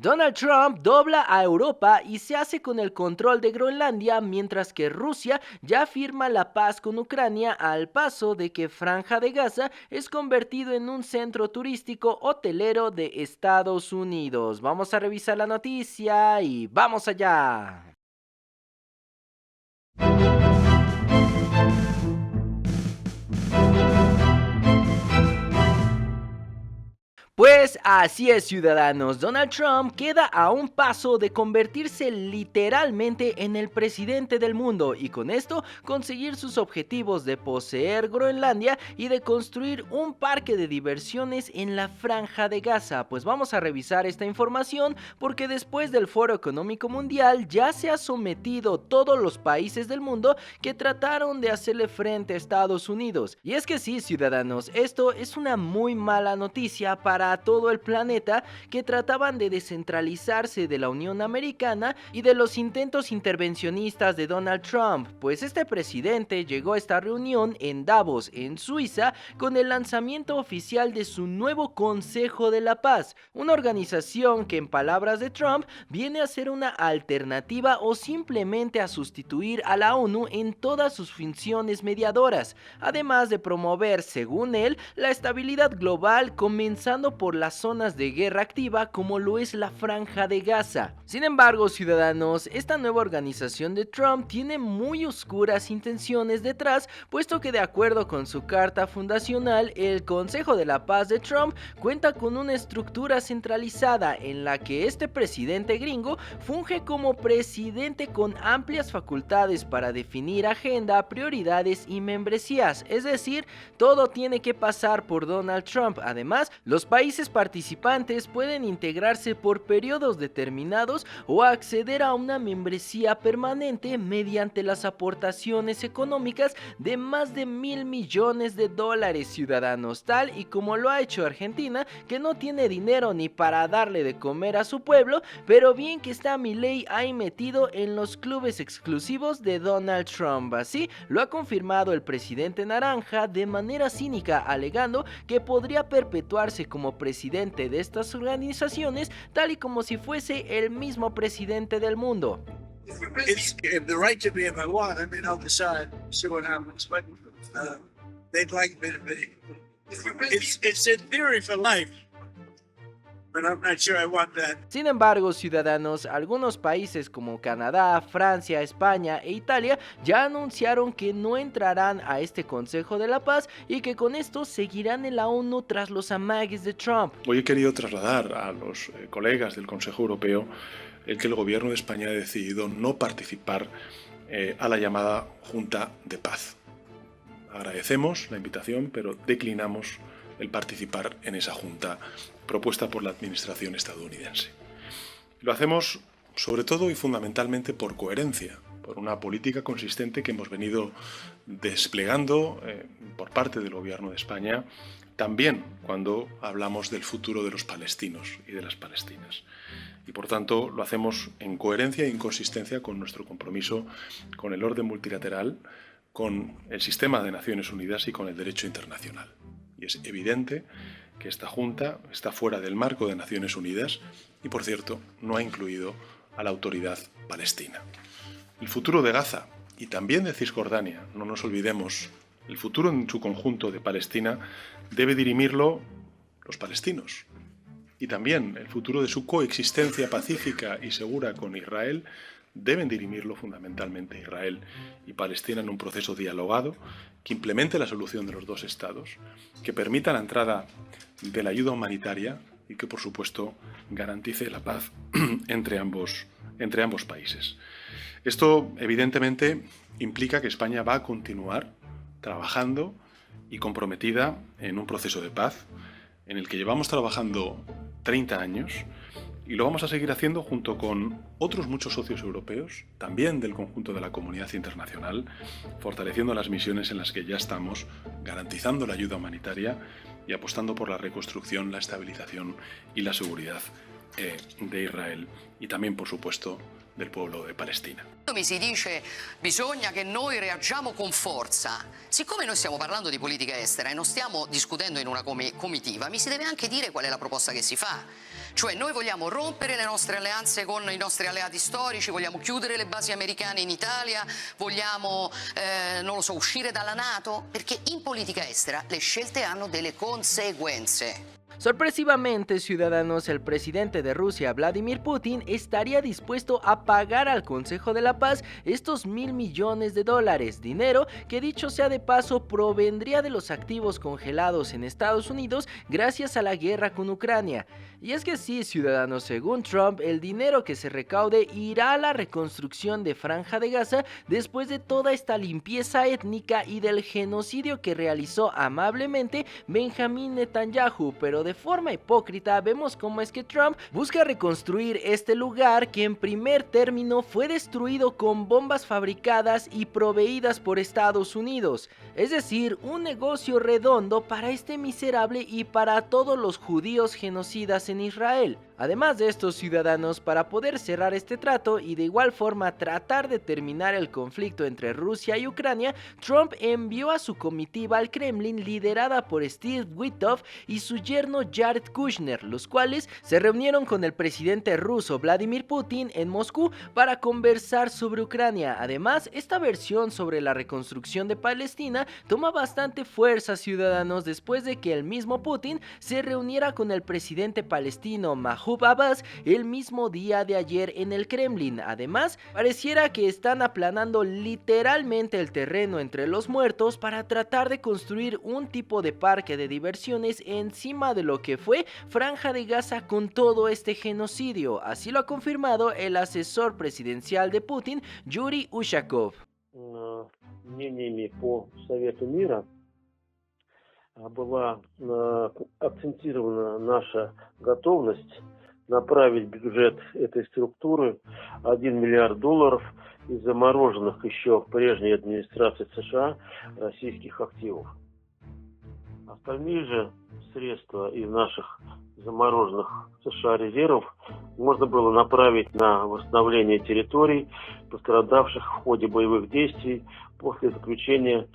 Donald Trump dobla a Europa y se hace con el control de Groenlandia, mientras que Rusia ya firma la paz con Ucrania al paso de que Franja de Gaza es convertido en un centro turístico hotelero de Estados Unidos. Vamos a revisar la noticia y vamos allá. Pues así es, ciudadanos. Donald Trump queda a un paso de convertirse literalmente en el presidente del mundo y con esto conseguir sus objetivos de poseer Groenlandia y de construir un parque de diversiones en la Franja de Gaza. Pues vamos a revisar esta información porque después del Foro Económico Mundial ya se ha sometido todos los países del mundo que trataron de hacerle frente a Estados Unidos. Y es que sí, ciudadanos, esto es una muy mala noticia para todo el planeta, que trataban de descentralizarse de la Unión Americana y de los intentos intervencionistas de Donald Trump, pues este presidente llegó a esta reunión en Davos, en Suiza, con el lanzamiento oficial de su nuevo Consejo de la Paz, una organización que en palabras de Trump viene a ser una alternativa o simplemente a sustituir a la ONU en todas sus funciones mediadoras, además de promover, según él, la estabilidad global, comenzando por las zonas de guerra activa como lo es la Franja de Gaza. Sin embargo, ciudadanos, esta nueva organización de Trump tiene muy oscuras intenciones detrás, puesto que de acuerdo con su carta fundacional, el Consejo de la Paz de Trump cuenta con una estructura centralizada en la que este presidente gringo funge como presidente con amplias facultades para definir agenda, prioridades y membresías, es decir, todo tiene que pasar por Donald Trump. Además, los países participantes pueden integrarse por periodos determinados o acceder a una membresía permanente mediante las aportaciones económicas de más de $1.000 millones, ciudadanos, tal y como lo ha hecho Argentina, que no tiene dinero ni para darle de comer a su pueblo, pero bien que está Milei ahí metido en los clubes exclusivos de Donald Trump. Así lo ha confirmado el presidente naranja de manera cínica, alegando que podría perpetuarse como presidente de estas organizaciones, tal y como si fuese el mismo presidente del mundo. It's the right to be if I want. I mean, I'll decide, see what happens. But they'd like me to be. It's in theory for life, but I'm not sure I want that. Sin embargo, ciudadanos, algunos países como Canadá, Francia, España e Italia ya anunciaron que no entrarán a este Consejo de la Paz y que con esto seguirán en la ONU tras los amagues de Trump. Hoy he querido trasladar a los colegas del Consejo Europeo el que el gobierno de España ha decidido no participar a la llamada Junta de Paz. Agradecemos la invitación, pero declinamos el participar en esa junta propuesta por la administración estadounidense. Lo hacemos sobre todo y fundamentalmente por coherencia, por una política consistente que hemos venido desplegando por parte del gobierno de España, también cuando hablamos del futuro de los palestinos y de las palestinas. Y por tanto lo hacemos en coherencia y en consistencia con nuestro compromiso con el orden multilateral, con el sistema de Naciones Unidas y con el derecho internacional. Y es evidente que esta Junta está fuera del marco de Naciones Unidas y, por cierto, no ha incluido a la autoridad palestina. El futuro de Gaza y también de Cisjordania, no nos olvidemos, el futuro en su conjunto de Palestina debe dirimirlo los palestinos. Y también el futuro de su coexistencia pacífica y segura con Israel deben dirimirlo fundamentalmente Israel y Palestina en un proceso dialogado que implemente la solución de los dos estados, que permita la entrada de la ayuda humanitaria y que, por supuesto, garantice la paz entre ambos países. Esto, evidentemente, implica que España va a continuar trabajando y comprometida en un proceso de paz en el que llevamos trabajando 30 años y lo vamos a seguir haciendo junto con otros muchos socios europeos, también del conjunto de la comunidad internacional, fortaleciendo las misiones en las que ya estamos, garantizando la ayuda humanitaria y apostando por la reconstrucción, la estabilización y la seguridad de Israel y también, por supuesto, del pueblo de Palestina. quando mi si dice bisogna che noi reagiamo con forza, siccome noi stiamo parlando di politica estera e non stiamo discutendo in una comitiva, mi si deve anche dire qual è la proposta che si fa. Cioè noi vogliamo rompere le nostre alleanze con i nostri alleati storici, vogliamo chiudere le basi americane in Italia, vogliamo, non lo so, uscire dalla NATO? Perché in politica estera le scelte hanno delle conseguenze. Sorpresivamente, ciudadanos, el presidente de Rusia, Vladimir Putin, estaría dispuesto a pagar al Consejo de la Paz estos $1.000 millones, dinero que, dicho sea de paso, provendría de los activos congelados en Estados Unidos gracias a la guerra con Ucrania. Y es que sí, ciudadanos, según Trump, el dinero que se recaude irá a la reconstrucción de Franja de Gaza después de toda esta limpieza étnica y del genocidio que realizó amablemente Benjamín Netanyahu, pero de forma hipócrita vemos cómo es que Trump busca reconstruir este lugar que en primer término fue destruido con bombas fabricadas y proveídas por Estados Unidos, es decir, un negocio redondo para este miserable y para todos los judíos genocidas en Israel. Además de estos, ciudadanos, para poder cerrar este trato y de igual forma tratar de terminar el conflicto entre Rusia y Ucrania, Trump envió a su comitiva al Kremlin liderada por Steve Witkoff y su yerno Jared Kushner, los cuales se reunieron con el presidente ruso Vladimir Putin en Moscú para conversar sobre Ucrania. Además, esta versión sobre la reconstrucción de Palestina toma bastante fuerza, ciudadanos, después de que el mismo Putin se reuniera con el presidente palestino Mahmoud Abbas el mismo día de ayer en el Kremlin. Además, pareciera que están aplanando literalmente el terreno entre los muertos para tratar de construir un tipo de parque de diversiones encima de lo que fue Franja de Gaza con todo este genocidio. Así lo ha confirmado el asesor presidencial de Putin, Yuri Ushakov. Мнениями по Совету мира была акцентирована наша готовность направить в бюджет этой структуры $1 миллиард из замороженных еще в прежней администрации США российских активов. Остальные же средства из наших замороженных США резервов можно было направить на восстановление территорий, пострадавших в ходе боевых действий после заключения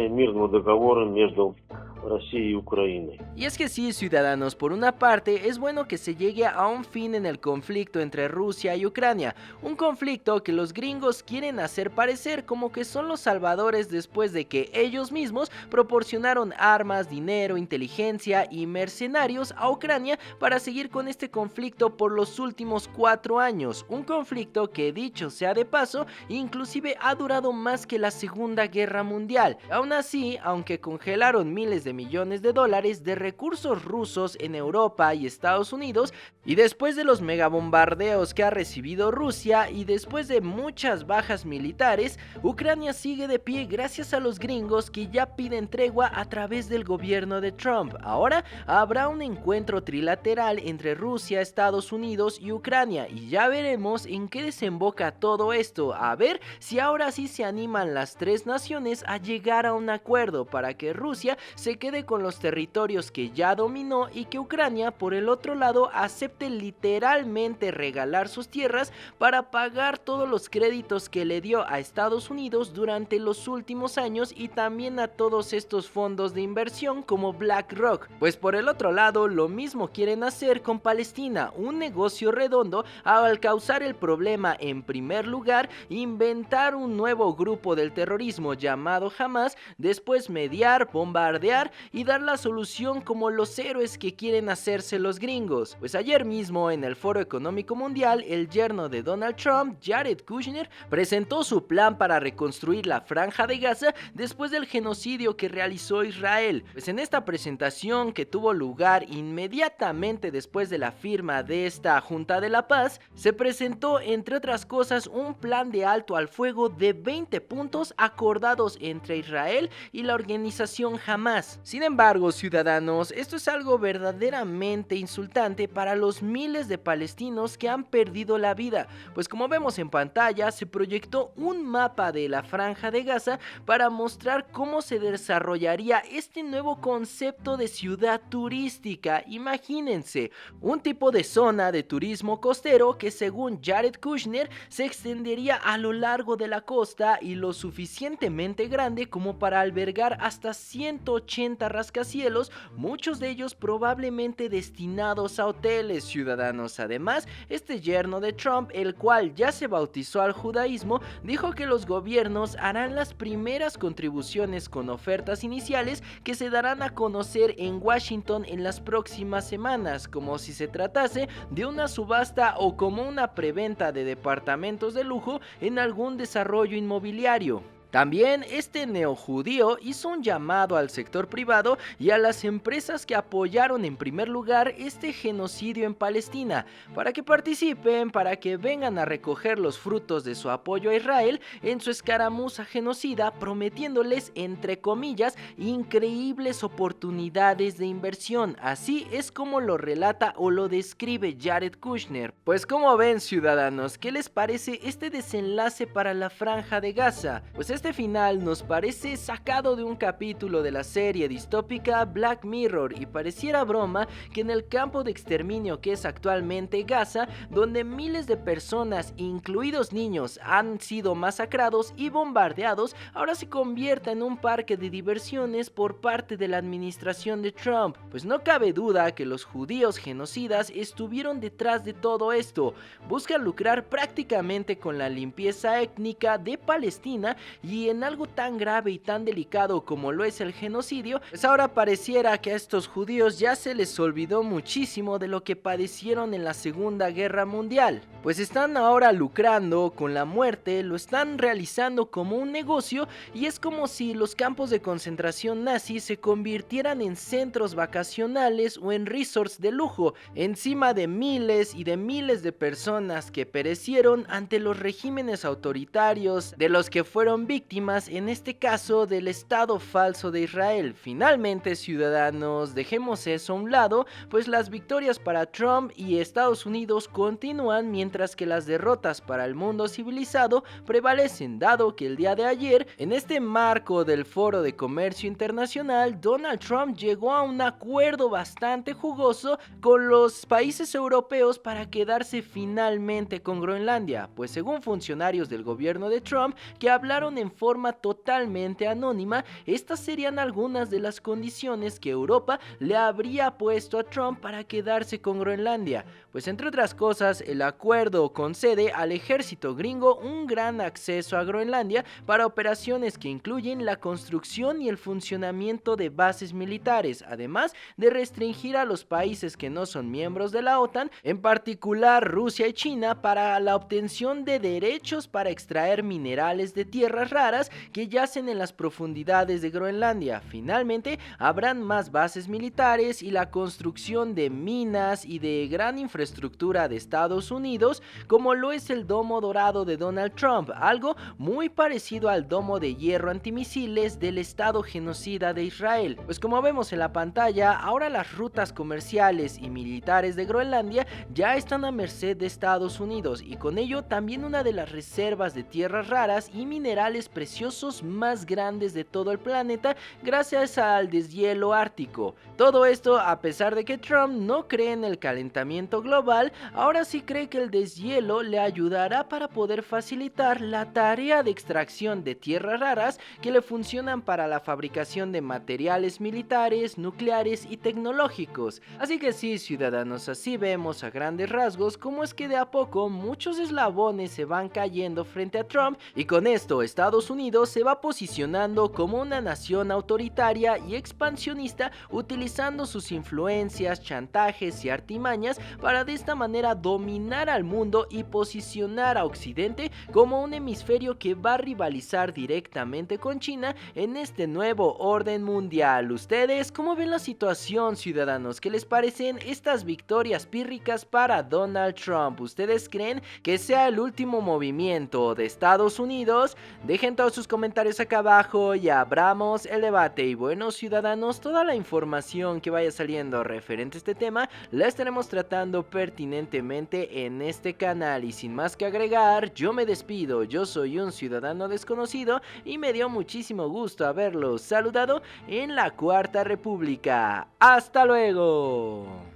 мирного договора между Россией y Ucrania. Y es que sí, ciudadanos, por una parte es bueno que se llegue a un fin en el conflicto entre Rusia y Ucrania, un conflicto que los gringos quieren hacer parecer como que son los salvadores después de que ellos mismos proporcionaron armas, dinero, inteligencia y mercenarios a Ucrania para seguir con este conflicto por los últimos 4 años, un conflicto que, dicho sea de paso, inclusive ha durado más que la Segunda Guerra Mundial. Aún así, aunque congelaron miles de millones de dólares de recursos rusos en Europa y Estados Unidos, y después de los megabombardeos que ha recibido Rusia y después de muchas bajas militares, Ucrania sigue de pie gracias a los gringos que ya piden tregua a través del gobierno de Trump. Ahora habrá un encuentro trilateral entre Rusia, Estados Unidos y Ucrania y ya veremos en qué desemboca todo esto, a ver si ahora sí se animan las tres naciones a llegar a un acuerdo para que Rusia se quede con los territorios que ya dominó y que Ucrania, por el otro lado, acepte literalmente regalar sus tierras para pagar todos los créditos que le dio a Estados Unidos durante los últimos años y también a todos estos fondos de inversión como BlackRock. Pues por el otro lado, lo mismo quieren hacer con Palestina, un negocio redondo al causar el problema en primer lugar, inventar un nuevo grupo del terrorismo llamado Hamas, después mediar, bombardear y dar la solución como los héroes que quieren hacerse los gringos. Pues ayer mismo en el Foro Económico Mundial, el yerno de Donald Trump, Jared Kushner, presentó su plan para reconstruir la Franja de Gaza después del genocidio que realizó Israel. Pues en esta presentación, que tuvo lugar inmediatamente después de la firma de esta Junta de la Paz, se presentó entre otras cosas un plan de alto al fuego de 20 puntos acordados entre Israel y la organización Hamas. Sin embargo, ciudadanos, esto es algo verdaderamente insultante para los miles de palestinos que han perdido la vida, pues como vemos en pantalla se proyectó un mapa de la Franja de Gaza para mostrar cómo se desarrollaría este nuevo concepto de ciudad turística. Imagínense, un tipo de zona de turismo costero que según Jared Kushner se extendería a lo largo de la costa y lo suficientemente grande como para albergar hasta 180 rascacielos, muchos de ellos probablemente destinados a hoteles, ciudadanos. Además, este yerno de Trump, el cual ya se bautizó al judaísmo, dijo que los gobiernos harán las primeras contribuciones con ofertas iniciales que se darán a conocer en Washington en las próximas semanas, como si se tratase de una subasta o como una preventa de departamentos de lujo en algún desarrollo inmobiliario. También este neojudío hizo un llamado al sector privado y a las empresas que apoyaron en primer lugar este genocidio en Palestina, para que participen, para que vengan a recoger los frutos de su apoyo a Israel en su escaramuza genocida, prometiéndoles, entre comillas, increíbles oportunidades de inversión. Así es como lo relata o lo describe Jared Kushner. Pues como ven, ciudadanos, ¿qué les parece este desenlace para la Franja de Gaza? Pues este final nos parece sacado de un capítulo de la serie distópica Black Mirror y pareciera broma que en el campo de exterminio que es actualmente Gaza, donde miles de personas, incluidos niños, han sido masacrados y bombardeados, ahora se convierta en un parque de diversiones por parte de la administración de Trump. Pues no cabe duda que los judíos genocidas estuvieron detrás de todo esto. Buscan lucrar prácticamente con la limpieza étnica de Palestina y en algo tan grave y tan delicado como lo es el genocidio, pues ahora pareciera que a estos judíos ya se les olvidó muchísimo de lo que padecieron en la Segunda Guerra Mundial. Pues están ahora lucrando con la muerte, lo están realizando como un negocio y es como si los campos de concentración nazis se convirtieran en centros vacacionales o en resorts de lujo, encima de miles y de miles de personas que perecieron ante los regímenes autoritarios de los que fueron víctimas, en este caso del Estado falso de Israel. Finalmente, ciudadanos, dejemos eso a un lado, pues las victorias para Trump y Estados Unidos continúan mientras que las derrotas para el mundo civilizado prevalecen, dado que el día de ayer, en este marco del Foro de Comercio Internacional, Donald Trump llegó a un acuerdo bastante jugoso con los países europeos para quedarse finalmente con Groenlandia, pues según funcionarios del gobierno de Trump que hablaron en forma totalmente anónima, estas serían algunas de las condiciones que Europa le habría puesto a Trump para quedarse con Groenlandia. Pues entre otras cosas, el acuerdo concede al ejército gringo un gran acceso a Groenlandia para operaciones que incluyen la construcción y el funcionamiento de bases militares, además de restringir a los países que no son miembros de la OTAN, en particular Rusia y China, para la obtención de derechos para extraer minerales de tierras raras que yacen en las profundidades de Groenlandia. Finalmente, habrán más bases militares y la construcción de minas y de gran infraestructura de Estados Unidos, como lo es el domo dorado de Donald Trump, algo muy parecido al domo de hierro antimisiles del Estado genocida de Israel. Pues como vemos en la pantalla, ahora las rutas comerciales y militares de Groenlandia ya están a merced de Estados Unidos y con ello también una de las reservas de tierras raras y minerales preciosos más grandes de todo el planeta gracias al deshielo ártico. Todo esto a pesar de que Trump no cree en el calentamiento global, ahora sí cree que el deshielo le ayudará para poder facilitar la tarea de extracción de tierras raras que le funcionan para la fabricación de materiales militares, nucleares y tecnológicos. Así que sí, ciudadanos, así vemos a grandes rasgos cómo es que de a poco muchos eslabones se van cayendo frente a Trump y con esto Estados Unidos se va posicionando como una nación autoritaria y expansionista, utilizando sus influencias, chantajes y artimañas para de esta manera dominar al mundo y posicionar a Occidente como un hemisferio que va a rivalizar directamente con China en este nuevo orden mundial. ¿Ustedes cómo ven la situación, ciudadanos? ¿Qué les parecen estas victorias pírricas para Donald Trump? ¿Ustedes creen que sea el último movimiento de Estados Unidos? Dejen todos sus comentarios acá abajo y abramos el debate. Y bueno, ciudadanos, toda la información que vaya saliendo referente a este tema la estaremos tratando pertinentemente en este canal. Y sin más que agregar, yo me despido. Yo soy un ciudadano desconocido y me dio muchísimo gusto haberlos saludado en la Cuarta República. ¡Hasta luego!